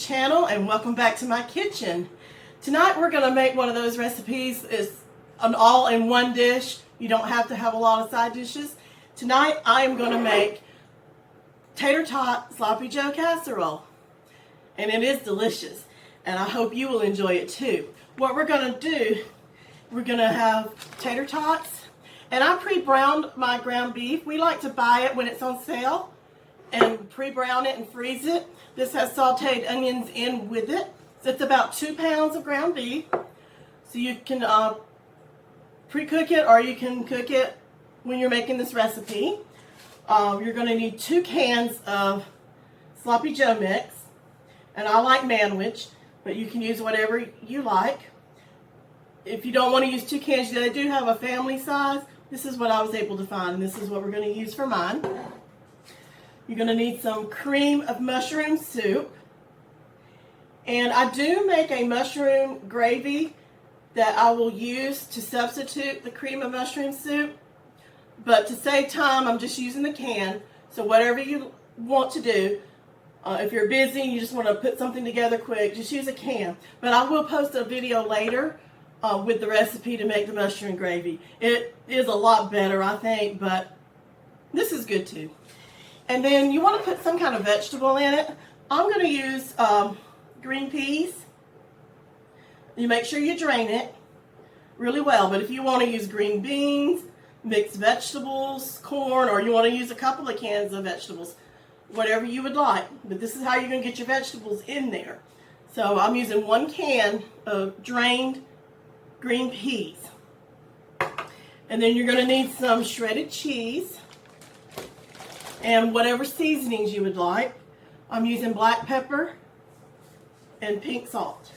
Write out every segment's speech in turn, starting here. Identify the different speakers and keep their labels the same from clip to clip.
Speaker 1: channel and welcome back to my kitchen. Tonight we're going to make one of those recipes. It's an all-in-one dish. You don't have to have a lot of side dishes. Tonight I am going to make tater tot sloppy joe casserole, and it is delicious, and I hope you will enjoy it too. What we're going to do, we're going to have tater tots, and I pre-browned my ground beef. We like to buy it when it's on sale and pre-brown it and freeze it. This has sauteed onions in with it. So it's about 2 pounds of ground beef. So you can pre-cook it, or you can cook it when you're making this recipe. You're going to need 2 cans of sloppy joe mix, and I like manwich, but you can use whatever you like. If you don't want to use 2 cans, they do have a family size. This is what I was able to find, and this is what we're going to use for mine. You're going to need some cream of mushroom soup. And I do make a mushroom gravy that I will use to substitute the cream of mushroom soup. But to save time, I'm just using the can. So whatever you want to do, if you're busy and you just want to put something together quick, just use a can. But I will post a video later with the recipe to make the mushroom gravy. It is a lot better, I think, but this is good too. And then you want to put some kind of vegetable in it. I'm going to use green peas. You make sure you drain it really well, but if you want to use green beans, mixed vegetables, corn, or you want to use a couple of cans of vegetables, whatever you would like. But this is how you're going to get your vegetables in there. So I'm using 1 can of drained green peas. And then you're going to need some shredded cheese and whatever seasonings you would like. I'm using black pepper and pink salt.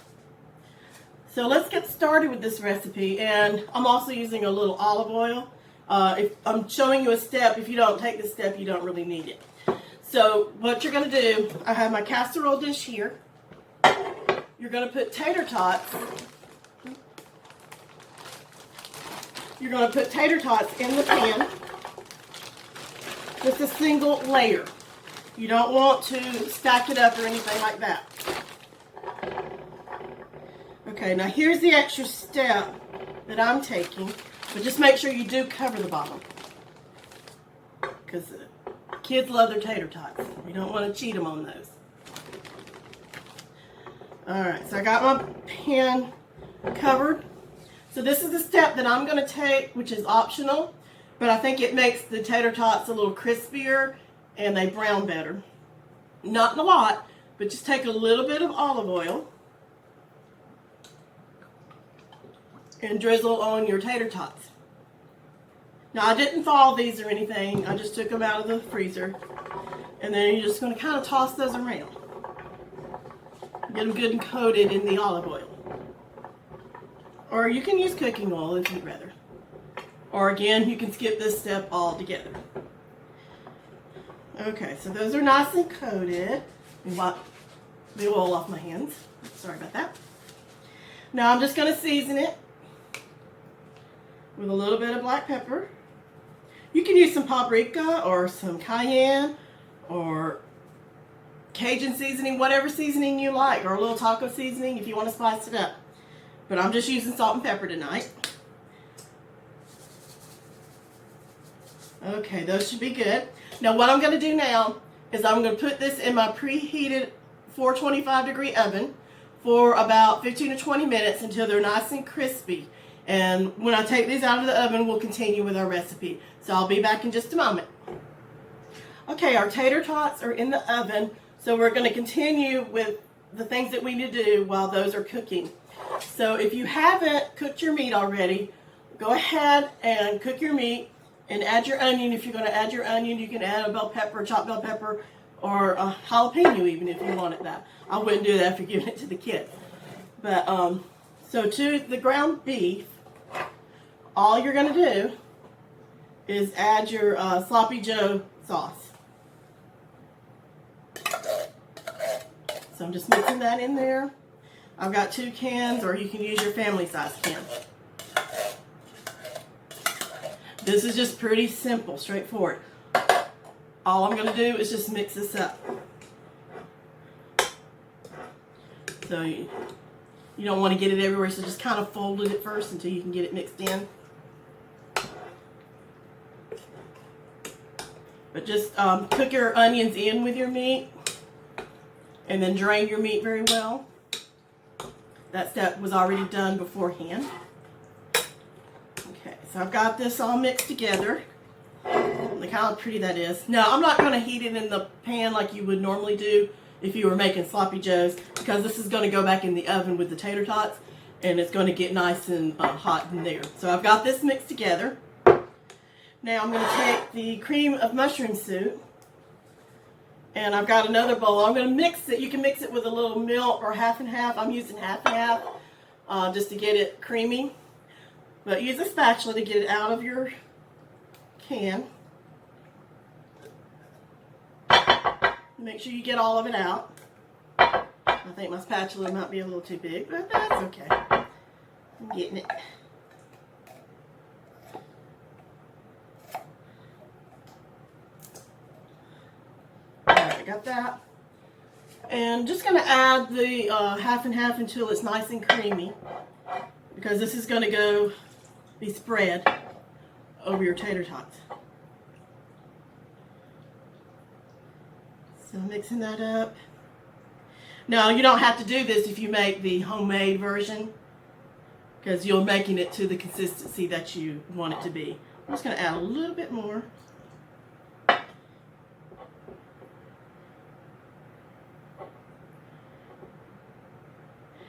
Speaker 1: So let's get started with this recipe, and I'm also using a little olive oil. If I'm showing you a step, if you don't take this step, you don't really need it. So what you're going to do, I have my casserole dish here. You're going to put tater tots. You're going to put tater tots in the pan. Just a single layer. You don't want to stack it up or anything like that. Okay, now here's the extra step that I'm taking, but just make sure you do cover the bottom, because kids love their tater tots. You don't want to cheat them on those. Alright, so I got my pan covered. So this is the step that I'm going to take, which is optional, but I think it makes the tater tots a little crispier and they brown better. Not a lot, but just take a little bit of olive oil and drizzle on your tater tots. Now I didn't thaw these or anything, I just took them out of the freezer. And then you're just going to kind of toss those around. Get them good and coated in the olive oil. Or you can use cooking oil if you'd rather. Or again, you can skip this step altogether. Okay, so those are nice and coated. Let me wipe the oil off my hands. Sorry about that. Now I'm just going to season it with a little bit of black pepper. You can use some paprika or some cayenne or Cajun seasoning, whatever seasoning you like, or a little taco seasoning if you want to spice it up. But I'm just using salt and pepper tonight. Okay, those should be good. Now what I'm going to do now is I'm going to put this in my preheated 425 degree oven for about 15 to 20 minutes until they're nice and crispy. And when I take these out of the oven, we'll continue with our recipe. So I'll be back in just a moment. Okay, our tater tots are in the oven, so we're going to continue with the things that we need to do while those are cooking. So if you haven't cooked your meat already, go ahead and cook your meat and add your onion. If you're going to add your onion, you can add a bell pepper, chopped bell pepper, or a jalapeno even if you wanted that. I wouldn't do that if you're giving it to the kids. But so to the ground beef, all you're going to do is add your sloppy joe sauce. So I'm just mixing that in there. I've got 2 cans, or you can use your family size can. This is just pretty simple, straightforward. All I'm going to do is just mix this up. So you don't want to get it everywhere, so just kind of fold it at first until you can get it mixed in. But just cook your onions in with your meat and then drain your meat very well. That step was already done beforehand. Okay, so I've got this all mixed together. Look how pretty that is. Now, I'm not going to heat it in the pan like you would normally do if you were making sloppy joes, because this is going to go back in the oven with the tater tots, and it's going to get nice and hot in there. So I've got this mixed together. Now I'm going to take the cream of mushroom soup, and I've got another bowl. I'm going to mix it. You can mix it with a little milk or half and half. I'm using half and half just to get it creamy. But use a spatula to get it out of your can. Make sure you get all of it out. I think my spatula might be a little too big, but that's okay. I'm getting it. Alright, I got that. And just going to add the half and half until it's nice and creamy, because this is going to be spread over your tater tots. So mixing that up. Now, you don't have to do this if you make the homemade version, because you're making it to the consistency that you want it to be. I'm just going to add a little bit more.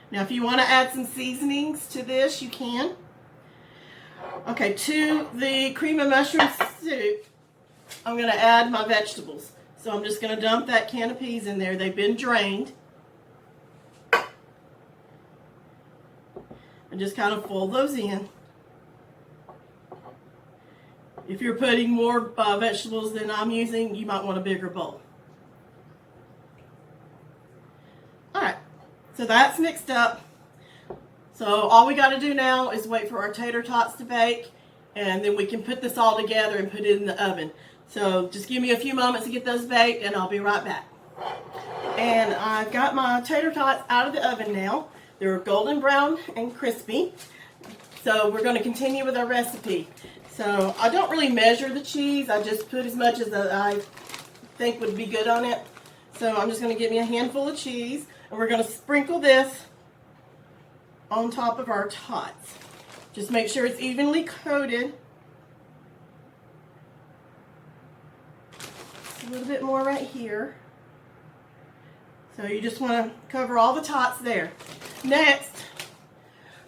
Speaker 1: Now, if you want to add some seasonings to this, you can. Okay, to the cream of mushroom soup, I'm going to add my vegetables. So I'm just going to dump that can of peas in there. They've been drained. And just kind of fold those in. If you're putting more vegetables than I'm using, you might want a bigger bowl. Alright, so that's mixed up. So all we got to do now is wait for our tater tots to bake, and then we can put this all together and put it in the oven. So just give me a few moments to get those baked, and I'll be right back. And I've got my tater tots out of the oven now. They're golden brown and crispy. So we're going to continue with our recipe. So I don't really measure the cheese. I just put as much as I think would be good on it. So I'm just going to get me a handful of cheese, and we're going to sprinkle this on top of our tots. Just make sure it's evenly coated. A little bit more right here. So you just want to cover all the tots there. Next,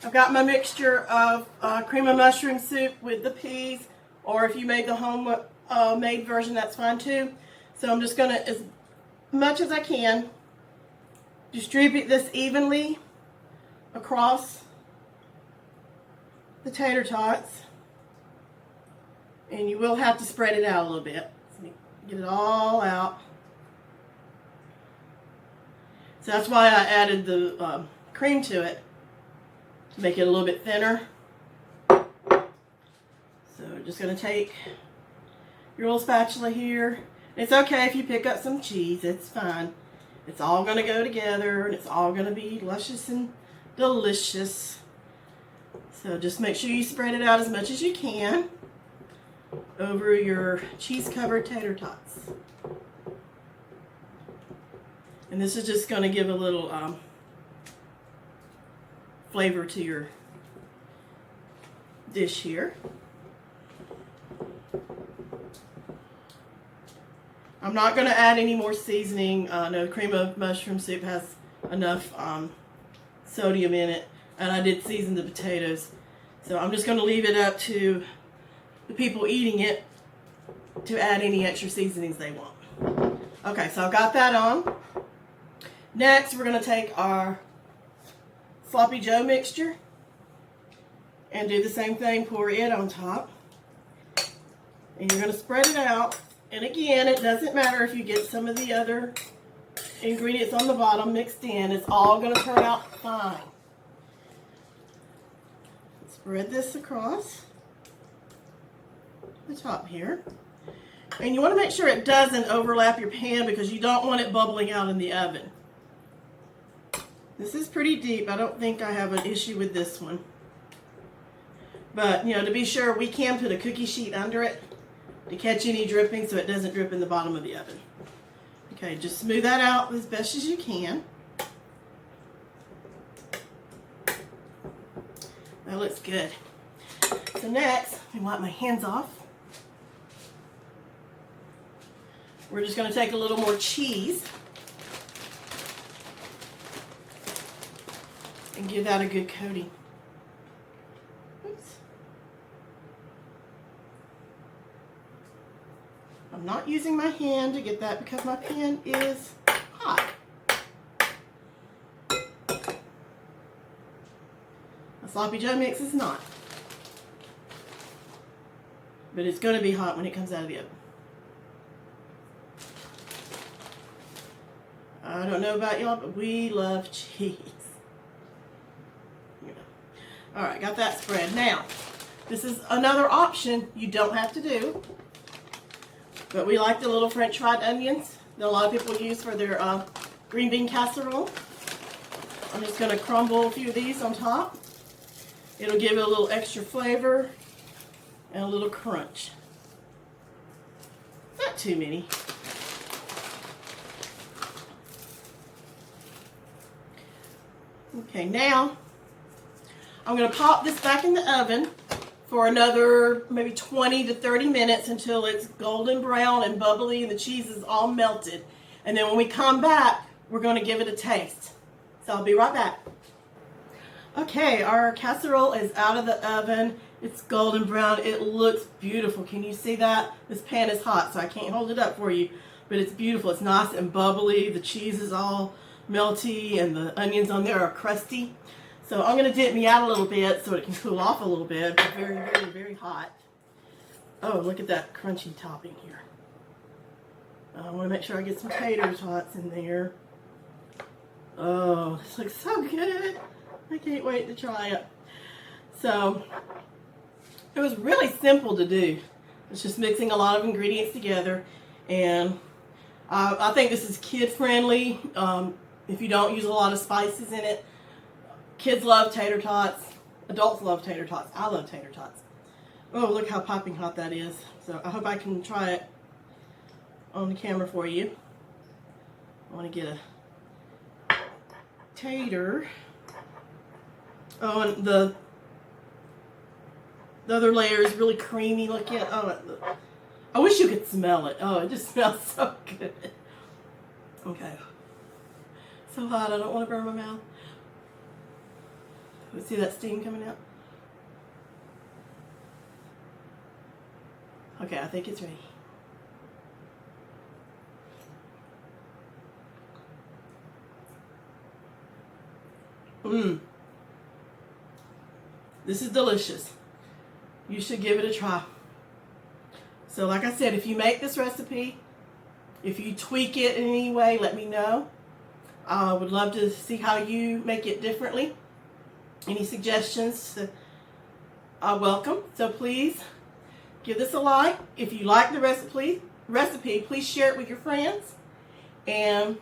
Speaker 1: I've got my mixture of cream of mushroom soup with the peas, or if you made the homemade version, that's fine too. So I'm just going to, as much as I can, distribute this evenly across the tater tots. And you will have to spread it out a little bit. Get it all out. So that's why I added the cream to it, to make it a little bit thinner. So just going to take your little spatula here. It's okay if you pick up some cheese, it's fine. It's all going to go together, and it's all going to be luscious and delicious. So just make sure you spread it out as much as you can over your cheese-covered tater tots. And this is just going to give a little flavor to your dish here. I'm not going to add any more seasoning. No, cream of mushroom soup has enough sodium in it, and I did season the potatoes. So I'm just going to leave it up to the people eating it to add any extra seasonings they want. Okay, so I've got that on. Next, we're going to take our sloppy joe mixture and do the same thing, pour it on top. And you're going to spread it out. And again, it doesn't matter if you get some of the other ingredients on the bottom mixed in. It's all going to turn out fine. Spread this across the top here. And you want to make sure it doesn't overlap your pan, because you don't want it bubbling out in the oven. This is pretty deep. I don't think I have an issue with this one. But, you know, to be sure, we can put a cookie sheet under it to catch any dripping so it doesn't drip in the bottom of the oven. Okay, just smooth that out as best as you can. That looks good. So next, let me wipe my hands off. We're just going to take a little more cheese and give that a good coating. Oops. I'm not using my hand to get that because my pan is hot. A sloppy Joe mix is not. But it's going to be hot when it comes out of the oven. I don't know about y'all, but we love cheese. Yeah. All right, got that spread. Now, this is another option you don't have to do. But we like the little French fried onions that a lot of people use for their green bean casserole. I'm just going to crumble a few of these on top. It'll give it a little extra flavor and a little crunch. Not too many. Okay, now I'm going to pop this back in the oven for another maybe 20 to 30 minutes until it's golden brown and bubbly and the cheese is all melted. And then when we come back, we're going to give it a taste. So I'll be right back. Okay, our casserole is out of the oven. It's golden brown. It looks beautiful. Can you see that? This pan is hot, so I can't hold it up for you. But it's beautiful. It's nice and bubbly. The cheese is all melty and the onions on there are crusty. So I'm going to dip me out a little bit so it can cool off a little bit. It's very, very, very hot. Oh, look at that crunchy topping here. I want to make sure I get some tater tots in there. Oh, this looks so good. I can't wait to try it. So, it was really simple to do. It's just mixing a lot of ingredients together. And I think this is kid friendly. If you don't use a lot of spices in it. Kids love tater tots. Adults love tater tots. I love tater tots. Oh, look how piping hot that is. So I hope I can try it on the camera for you. I want to get a tater. Oh, and the other layer is really creamy looking. Oh, I wish you could smell it. Oh, it just smells so good. Okay. So hot, I don't want to burn my mouth. See that steam coming out? Okay, I think it's ready. This is delicious. You should give it a try. So like I said, if you make this recipe, if you tweak it in any way, let me know. I would love to see how you make it differently. Any suggestions are welcome. So please give this a like. If you like the recipe, please share it with your friends. And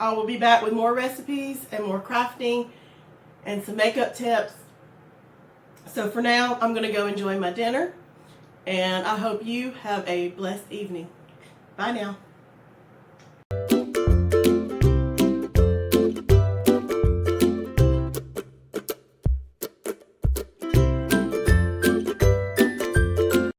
Speaker 1: I will be back with more recipes and more crafting and some makeup tips. So for now, I'm going to go enjoy my dinner. And I hope you have a blessed evening. Bye now.